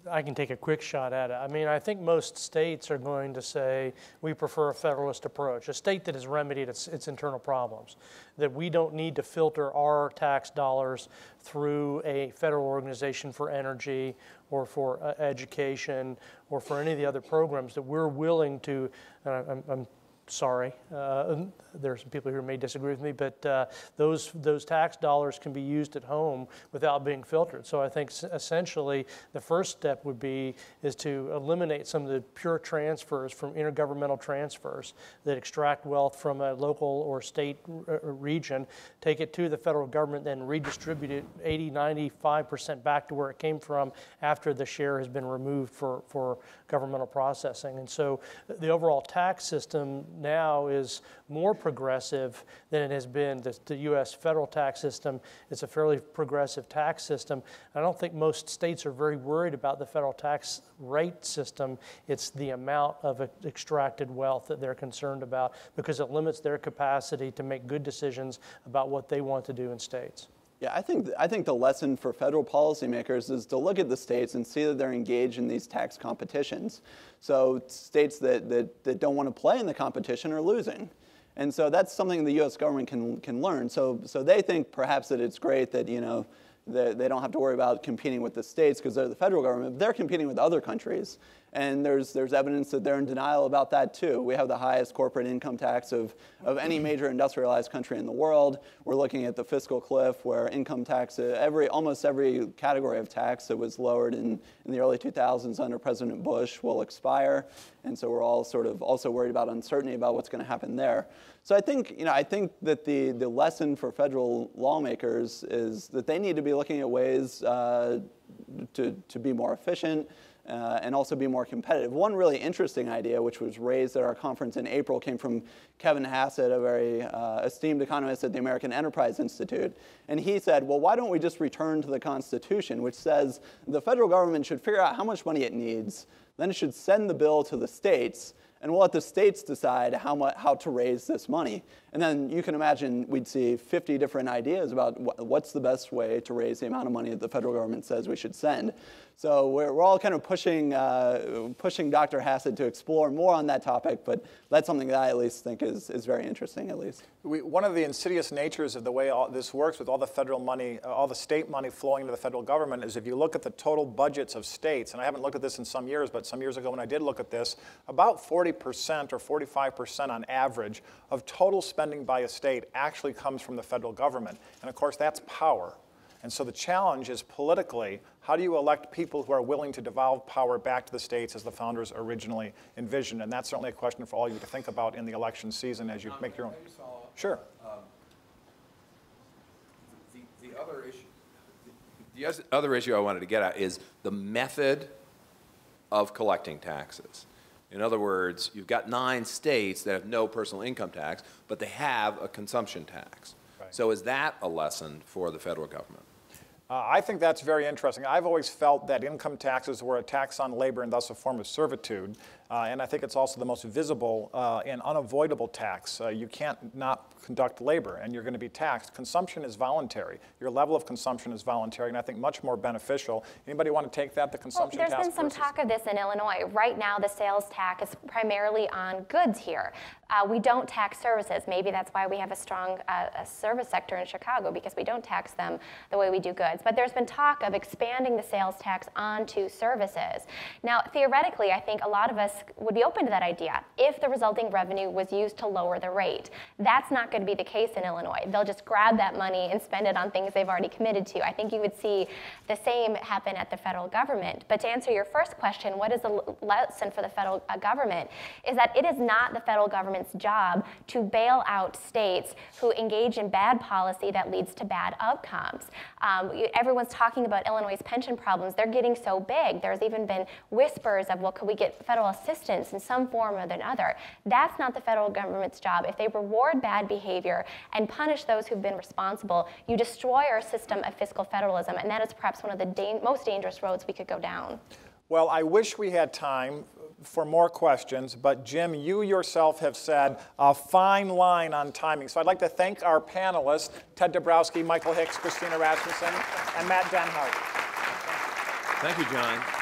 I can take a quick shot at it. I mean, I think most states are going to say we prefer a federalist approach, a state that has remedied its internal problems, that we don't need to filter our tax dollars through a federal organization for energy or for education or for any of the other programs, that we're willing to, I'm sorry. There are some people who may disagree with me, but those tax dollars can be used at home without being filtered. So I think essentially the first step is to eliminate some of the pure transfers from intergovernmental transfers that extract wealth from a local or state region, take it to the federal government, then redistribute it 80, 95% back to where it came from after the share has been removed for governmental processing. And so the overall tax system now is more progressive than it has been. The U.S. federal tax system is a fairly progressive tax system. I don't think most states are very worried about the federal tax rate system. It's the amount of extracted wealth that they're concerned about, because it limits their capacity to make good decisions about what they want to do in states. Yeah, I think the lesson for federal policymakers is to look at the states and see that they're engaged in these tax competitions. So states that don't want to play in the competition are losing. And so that's something the U.S. government can learn. So they think perhaps that it's great that, they don't have to worry about competing with the states because they're the federal government. They're competing with other countries. And there's evidence that they're in denial about that too. We have the highest corporate income tax of any major industrialized country in the world. We're looking at the fiscal cliff where income tax, almost every category of tax that was lowered in the early 2000s under President Bush will expire. And so we're all sort of also worried about uncertainty about what's going to happen there. So I think that the lesson for federal lawmakers is that they need to be looking at ways to be more efficient, and also be more competitive. One really interesting idea, which was raised at our conference in April, came from Kevin Hassett, a very esteemed economist at the American Enterprise Institute. And he said, well, why don't we just return to the Constitution, which says the federal government should figure out how much money it needs, then it should send the bill to the states, and we'll let the states decide how to raise this money. And then you can imagine we'd see 50 different ideas about what's the best way to raise the amount of money that the federal government says we should send. So we're all kind of pushing Dr. Hassett to explore more on that topic, but that's something that I at least think is very interesting, at least. One of the insidious natures of the way this works with all the federal money, all the state money flowing into the federal government is if you look at the total budgets of states, and I haven't looked at this in some years, but some years ago when I did look at this, about 40% or 45% on average of total spending by a state actually comes from the federal government. And of course, that's power. And so the challenge is politically, how do you elect people who are willing to devolve power back to the states as the founders originally envisioned? And that's certainly a question for all of you to think about in the election season as you make your own. Sure. The other issue I wanted to get at is the method of collecting taxes. In other words, you've got 9 states that have no personal income tax, but they have a consumption tax. Right. So is that a lesson for the federal government? I think that's very interesting. I've always felt that income taxes were a tax on labor and thus a form of servitude. And I think it's also the most visible and unavoidable tax. You can't not conduct labor, and you're going to be taxed. Consumption is voluntary. Your level of consumption is voluntary, and I think much more beneficial. Anybody want to take that, the consumption tax? There's been some talk of this in Illinois. Right now, the sales tax is primarily on goods here. We don't tax services. Maybe that's why we have a strong service sector in Chicago, because we don't tax them the way we do goods. But there's been talk of expanding the sales tax onto services. Now, theoretically, I think a lot of us would be open to that idea if the resulting revenue was used to lower the rate. That's not going to be the case in Illinois. They'll just grab that money and spend it on things they've already committed to. I think you would see the same happen at the federal government. But to answer your first question, what is the lesson for the federal government, is that it is not the federal government's job to bail out states who engage in bad policy that leads to bad outcomes. Everyone's talking about Illinois' pension problems. They're getting so big. There's even been whispers of, well, could we get federal assistance in some form or another? That's not the federal government's job. If they reward bad behavior and punish those who've been responsible, you destroy our system of fiscal federalism, and that is perhaps one of the most dangerous roads we could go down. Well, I wish we had time for more questions, but Jim, you yourself have said a fine line on timing. So I'd like to thank our panelists, Ted Dabrowski, Michael Hicks, Kristina Rasmussen, and Matt Denhart. Thank you, John.